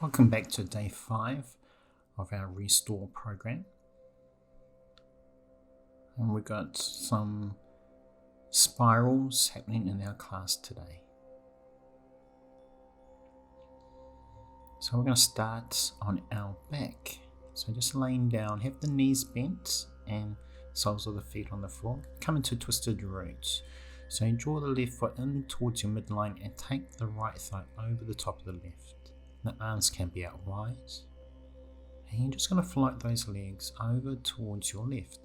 Welcome back to day 5 of our Restore program. And we've got some spirals happening in our class today. So we're going to start on our back. So just laying down, have the knees bent and soles of the feet on the floor. Come into twisted roots. So you draw the left foot in towards your midline and take the right thigh over the top of the left. The arms can be out wide, and you're just going to float those legs over towards your left.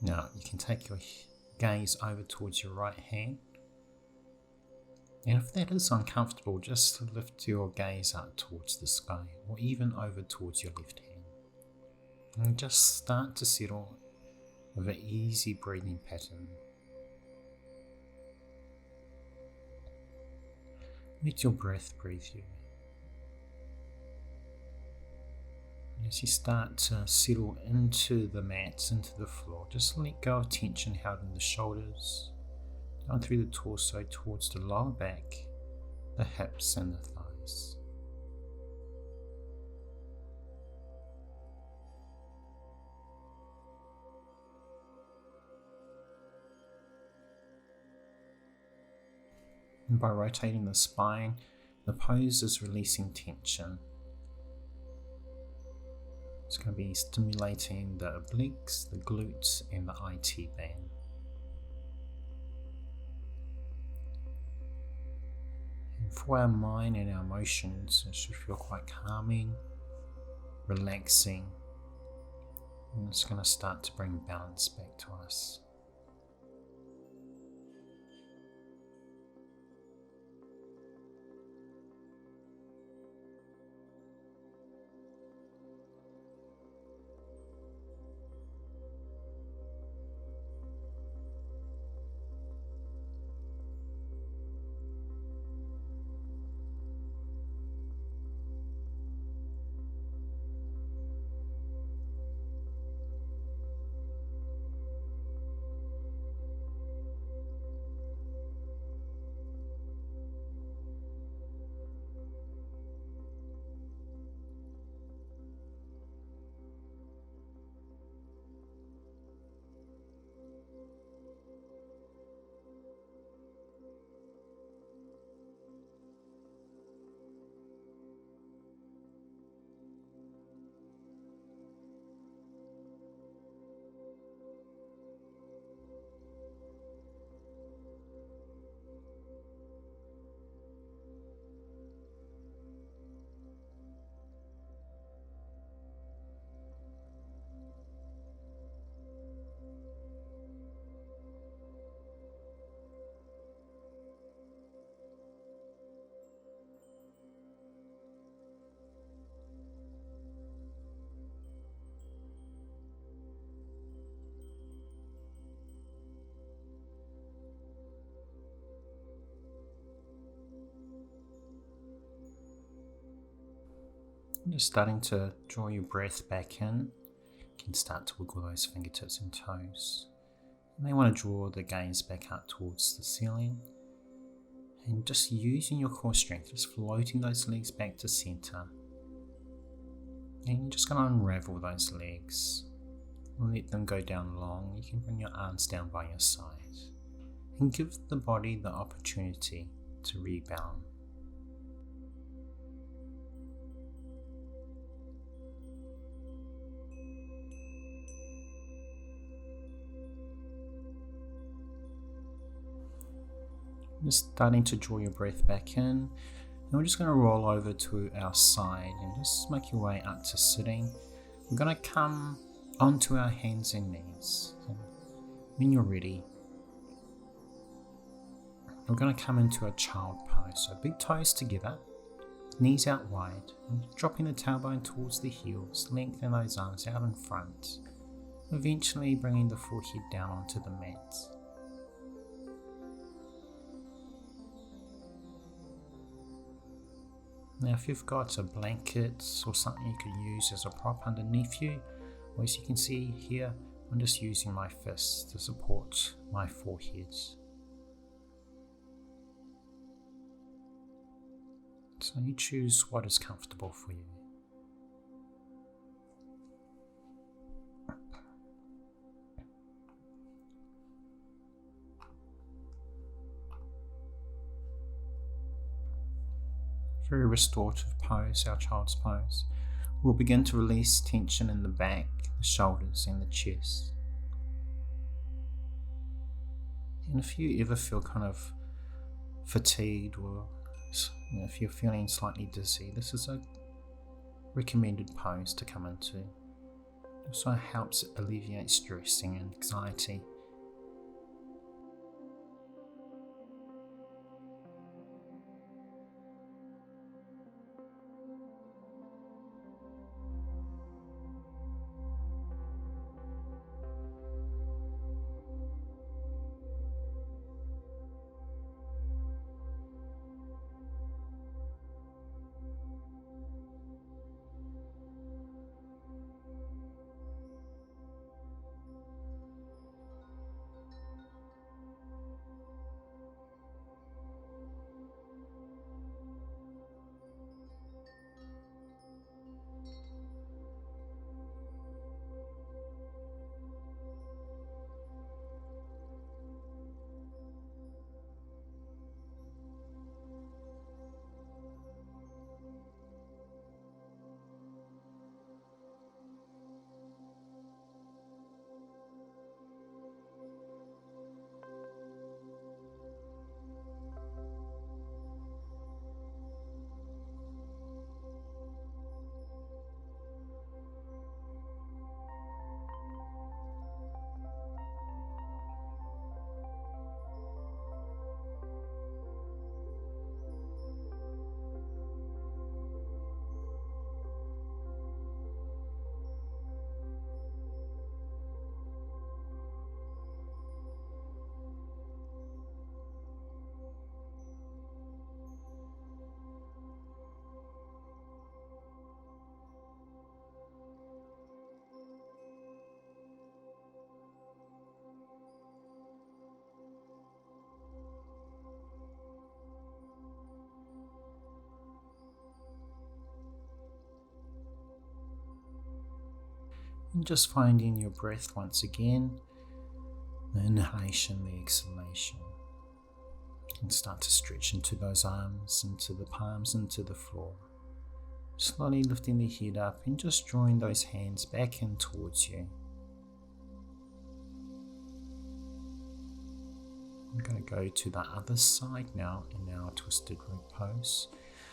Now you can take your gaze over towards your right hand, and if that is uncomfortable, just lift your gaze up towards the sky or even over towards your left hand, and just start to settle with an easy breathing pattern. Let your breath breathe you. And as you start to settle into the mat, into the floor, just let go of tension held in the shoulders, down through the torso towards the lower back, the hips and the thighs. And by rotating the spine, the pose is releasing tension. It's going to be stimulating the obliques, the glutes, and the IT band. And for our mind and our emotions, it should feel quite calming, relaxing, and it's going to start to bring balance back to us. Just starting to draw your breath back in, you can start to wiggle those fingertips and toes. And then want to draw the gaze back up towards the ceiling, and just using your core strength, just floating those legs back to center. And you're just going to unravel those legs, let them go down long. You can bring your arms down by your side and give the body the opportunity to rebound. Just starting to draw your breath back in, and we're just going to roll over to our side and just make your way up to sitting. We're going to come onto our hands and knees. So when you're ready, we're going to come into a child pose. So big toes together, knees out wide, and dropping the tailbone towards the heels, lengthen those arms out in front, eventually bringing the forehead down onto the mat. Now if you've got a blanket or something you could use as a prop underneath you, or as you can see here, I'm just using my fists to support my forehead. So you choose what is comfortable for you. Very restorative pose, our child's pose. We'll begin to release tension in the back, the shoulders and the chest. And if you ever feel kind of fatigued or if you're feeling slightly dizzy, this is a recommended pose to come into. It also helps alleviate stress and anxiety. And just finding your breath once again, the inhalation, the exhalation. And start to stretch into those arms, into the palms, into the floor. Slowly lifting the head up and just drawing those hands back in towards you. I'm going to go to the other side now in our twisted root pose.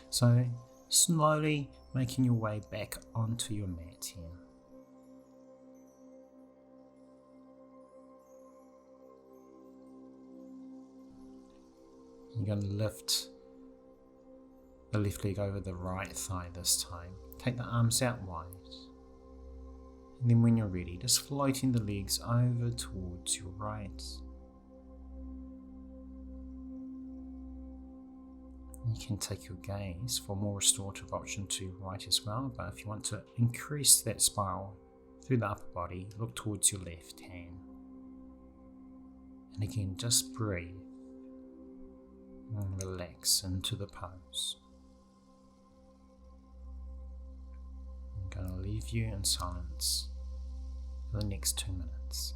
So slowly making your way back onto your mat here. You're going to lift the left leg over the right thigh this time. Take the arms out wide. And then when you're ready, just floating the legs over towards your right. You can take your gaze for a more restorative option to your right as well, but if you want to increase that spiral through the upper body, look towards your left hand. And again, just breathe and relax into the pose. I'm going to leave you in silence for the next 2 minutes.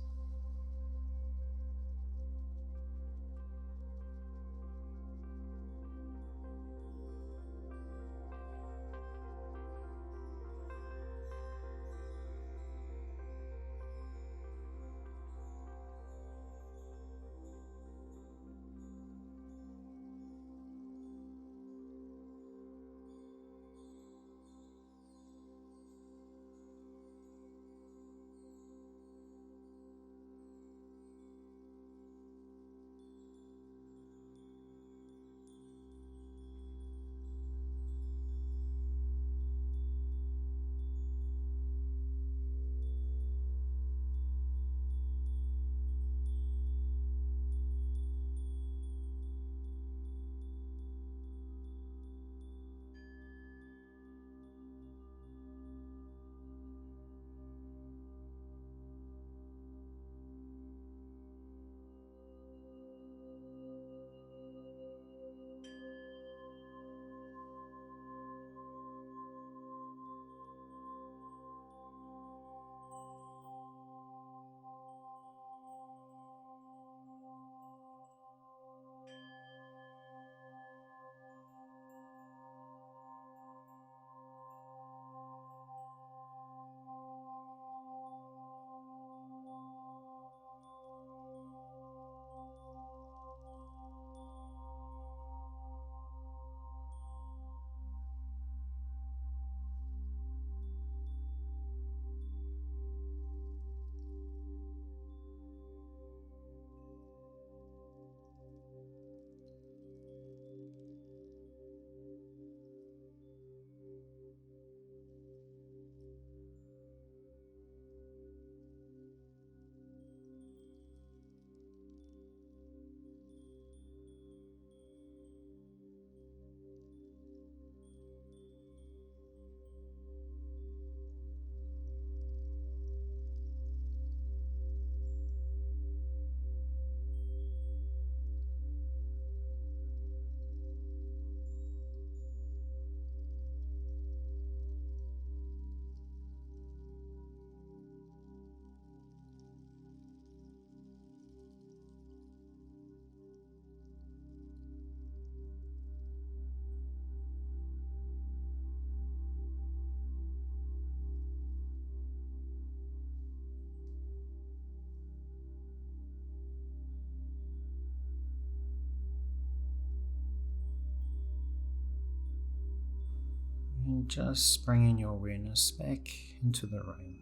And just bringing your awareness back into the room,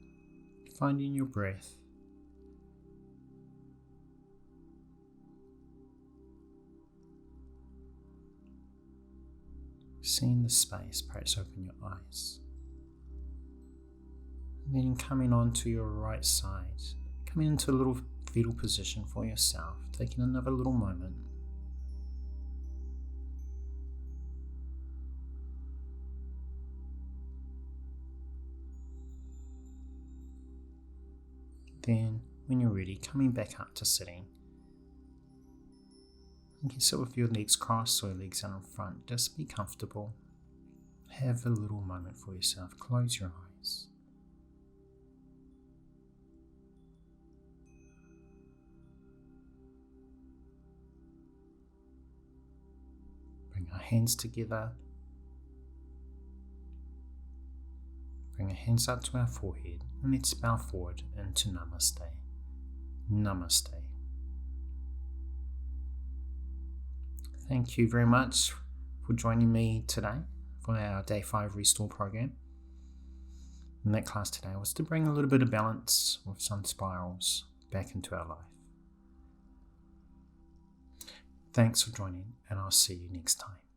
finding your breath. Seeing the space, perhaps open your eyes. And then coming onto your right side, coming into a little fetal position for yourself, taking another little moment. Then, when you're ready, coming back up to sitting. You can sit with your legs crossed or legs out in front. Just be comfortable. Have a little moment for yourself. Close your eyes. Bring our hands together. Bring our hands up to our forehead and let's bow forward into Namaste. Namaste. Thank you very much for joining me today for our Day 5 Restore program. And that class today was to bring a little bit of balance with some spirals back into our life. Thanks for joining, and I'll see you next time.